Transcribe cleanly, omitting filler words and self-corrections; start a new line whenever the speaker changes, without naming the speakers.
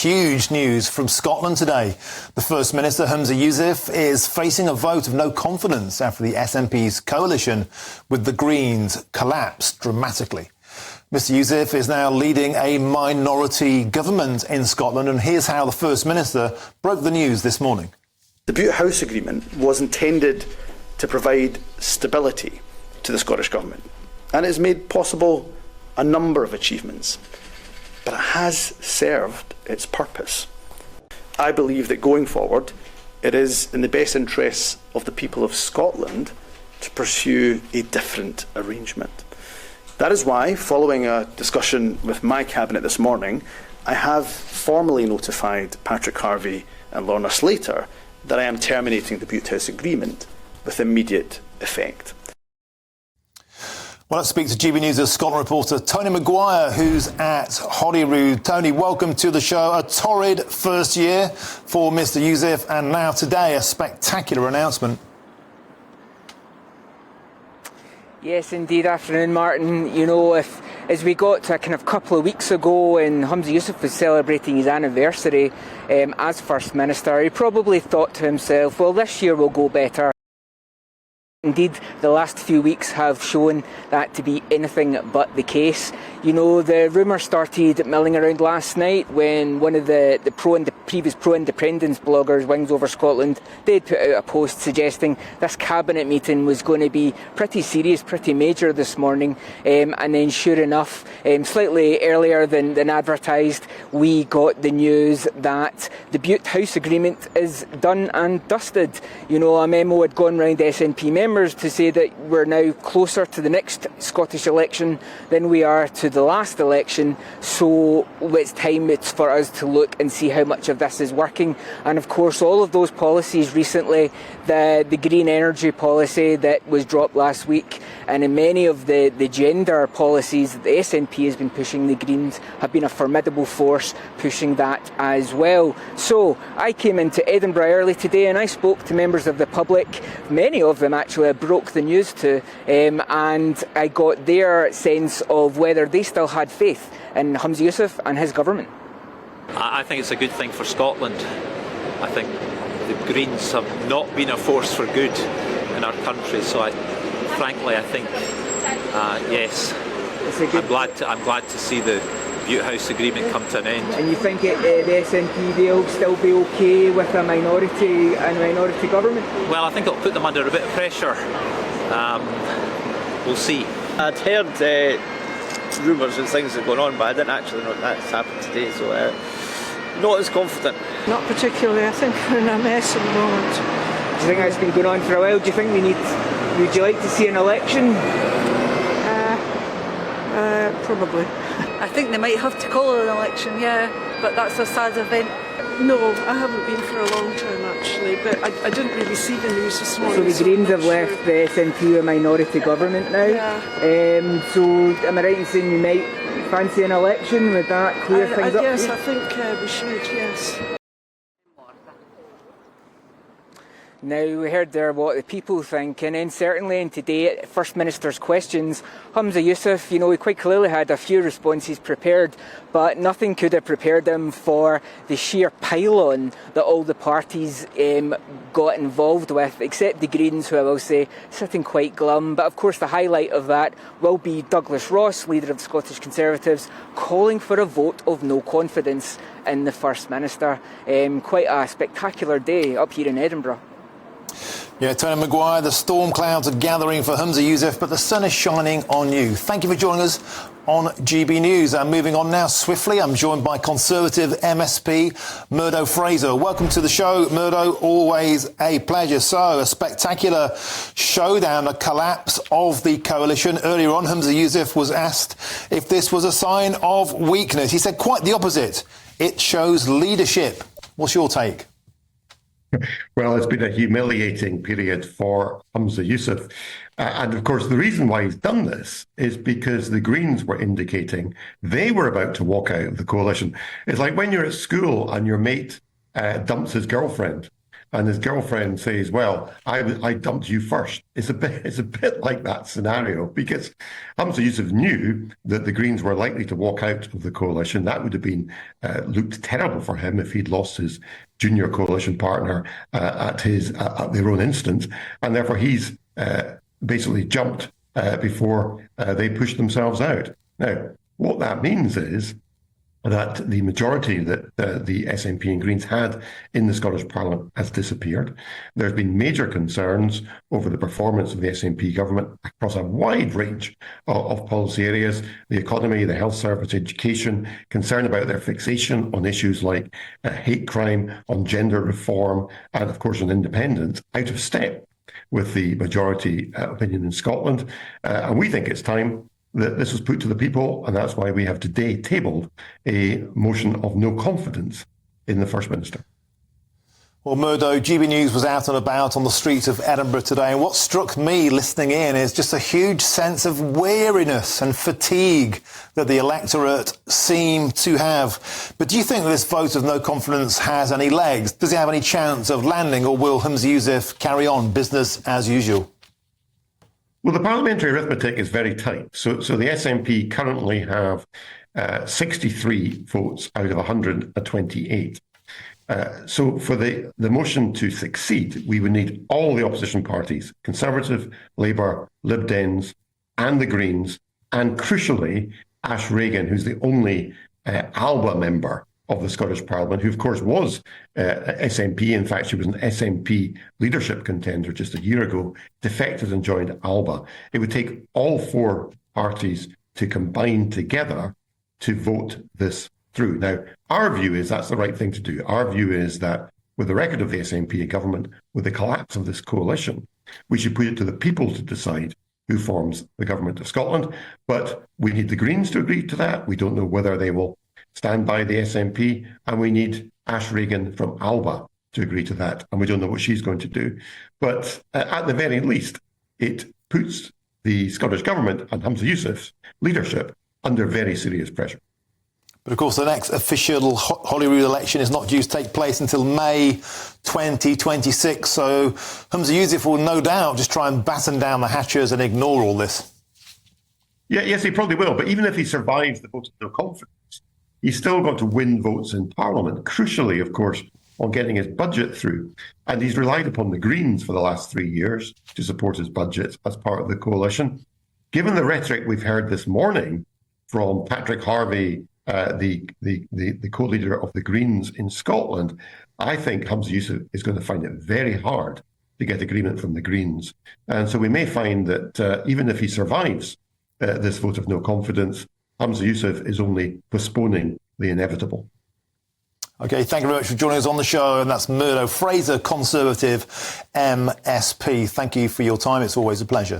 huge news from Scotland today. The First Minister, Humza Yousaf, is facing a vote of no confidence after the SNP's coalition with the Greens collapsed dramatically. Mr Yousaf is now leading a minority government in Scotland, and here's how the First Minister broke the news this morning.
The Butte House Agreement was intended to provide stability to the Scottish Government, and it has made possible a number of achievements, but it has served its purpose. I believe that going forward, it is in the best interests of the people of Scotland to pursue a different arrangement. That is why, following a discussion with my Cabinet this morning, I have formally notified Patrick Harvie and Lorna Slater that I am terminating the Butte House Agreement with immediate effect.
Well, let's speak to GBNews' Scotland reporter Tony Maguire, who's at Holyrood. Tony, welcome to the show. A torrid first year for Mr Yousaf, and now today a spectacular announcement.
Yes, indeed. Afternoon, Martin. You know, as we got to a kind of couple of weeks ago when Humza Yousaf was celebrating his anniversary as First Minister, he probably thought to himself, well, this year will go better. Indeed, the last few weeks have shown that to be anything but the case. You know, the rumour started milling around last night when one of the previous pro-independence bloggers, Wings Over Scotland, did put out a post suggesting this cabinet meeting was going to be pretty serious, pretty major this morning. And then sure enough, slightly earlier than advertised, we got the news that the Butte House Agreement is done and dusted. You know, a memo had gone round SNP members to say that we're now closer to the next Scottish election than we are to the last election, so it's time for us to look and see how much of this is working. And of course, all of those policies recently, the green energy policy that was dropped last week, and in many of the gender policies that the SNP has been pushing, the Greens have been a formidable force pushing that as well. So I came into Edinburgh early today and I spoke to members of the public. Many of them actually I broke the news to, and I got their sense of whether they still had faith in Humza Yousaf and his government.
I think it's a good thing for Scotland. I think the Greens have not been a force for good in our country, so frankly I think yes, I'm glad to see the Butte House Agreement come to an end.
And you think the SNP will still be okay with a minority government?
Well, I think it'll put them under a bit of pressure. We'll see.
I'd heard rumours and things are going on, but I didn't actually know that's happened today, so not as confident.
Not particularly. I think we're in a mess at the moment.
Do you think that's been going on for a while? Do you think would you like to see an election?
Probably.
I think they might have to call an election, yeah, but that's a sad event.
No, I haven't been for a long time actually, but I didn't really see the news this morning.
So the Greens have left the SNP a minority government now.
Yeah.
So am I right in saying you might fancy an election? Would that clear things up?
Yes, I think we should, yes.
Now, we heard there what the people think, and then certainly in today at First Minister's questions, Humza Yousaf, you know, he quite clearly had a few responses prepared, but nothing could have prepared him for the sheer pile-on that all the parties got involved with, except the Greens, who I will say, sitting quite glum. But of course the highlight of that will be Douglas Ross, leader of the Scottish Conservatives, calling for a vote of no confidence in the First Minister. Quite a spectacular day up here in Edinburgh.
Yeah, Tony Maguire, the storm clouds are gathering for Humza Yousaf, but the sun is shining on you. Thank you for joining us on GB News. And moving on now swiftly, I'm joined by Conservative MSP Murdo Fraser. Welcome to the show, Murdo. Always a pleasure. So, a spectacular showdown, a collapse of the coalition. Earlier on, Humza Yousaf was asked if this was a sign of weakness. He said quite the opposite. It shows leadership. What's your take?
Well, it's been a humiliating period for Humza Yousaf. And of course, the reason why he's done this is because the Greens were indicating they were about to walk out of the coalition. It's like when you're at school and your mate dumps his girlfriend and his girlfriend says, "Well, I dumped you first." It's a bit like that scenario, because Humza Yousaf knew that the Greens were likely to walk out of the coalition. That would have been looked terrible for him if he'd lost his junior coalition partner at their own instance, and therefore he's basically jumped before they pushed themselves out. Now, what that means is that the majority that the SNP and Greens had in the Scottish Parliament has disappeared. There's been major concerns over the performance of the SNP government across a wide range of policy areas: the economy, the health service, education, concern about their fixation on issues like hate crime, on gender reform, and of course on independence, out of step with the majority opinion in Scotland. And we think it's time that this was put to the people, and that's why we have today tabled a motion of no confidence in the First Minister.
Well, Murdo, GB News was out and about on the streets of Edinburgh today, and what struck me listening in is just a huge sense of weariness and fatigue that the electorate seem to have. But do you think that this vote of no confidence has any legs? Does it have any chance of landing, or will Humza Yousaf carry on business as usual?
Well, the parliamentary arithmetic is very tight. So the SNP currently have 63 votes out of 128. So for the motion to succeed, we would need all the opposition parties, Conservative, Labour, Lib Dems, and the Greens, and crucially, Ash Regan, who's the only ALBA member of the Scottish Parliament, who of course was SNP. In fact, she was an SNP leadership contender just a year ago, defected and joined ALBA. It would take all four parties to combine together to vote this through. Now, our view is that's the right thing to do. Our view is that with the record of the SNP in government, with the collapse of this coalition, we should put it to the people to decide who forms the government of Scotland. But we need the Greens to agree to that. We don't know whether they will stand by the SNP, and we need Ash Regan from ALBA to agree to that, and we don't know what she's going to do. But at the very least, it puts the Scottish Government and Humza Yousaf's leadership under very serious pressure.
But of course, the next official Holyrood election is not due to take place until May 2026, so Humza Yousaf will no doubt just try and batten down the hatches and ignore all this.
Yes, he probably will, but even if he survives the vote of no confidence, he's still got to win votes in Parliament, crucially, of course, on getting his budget through. And he's relied upon the Greens for the last 3 years to support his budget as part of the coalition. Given the rhetoric we've heard this morning from Patrick Harvie, the co-leader of the Greens in Scotland, I think Humza Yousaf is going to find it very hard to get agreement from the Greens. And so we may find that even if he survives this vote of no confidence, Humza Yousaf is only postponing the inevitable.
OK, thank you very much for joining us on the show. And that's Murdo Fraser, Conservative MSP. Thank you for your time. It's always a pleasure.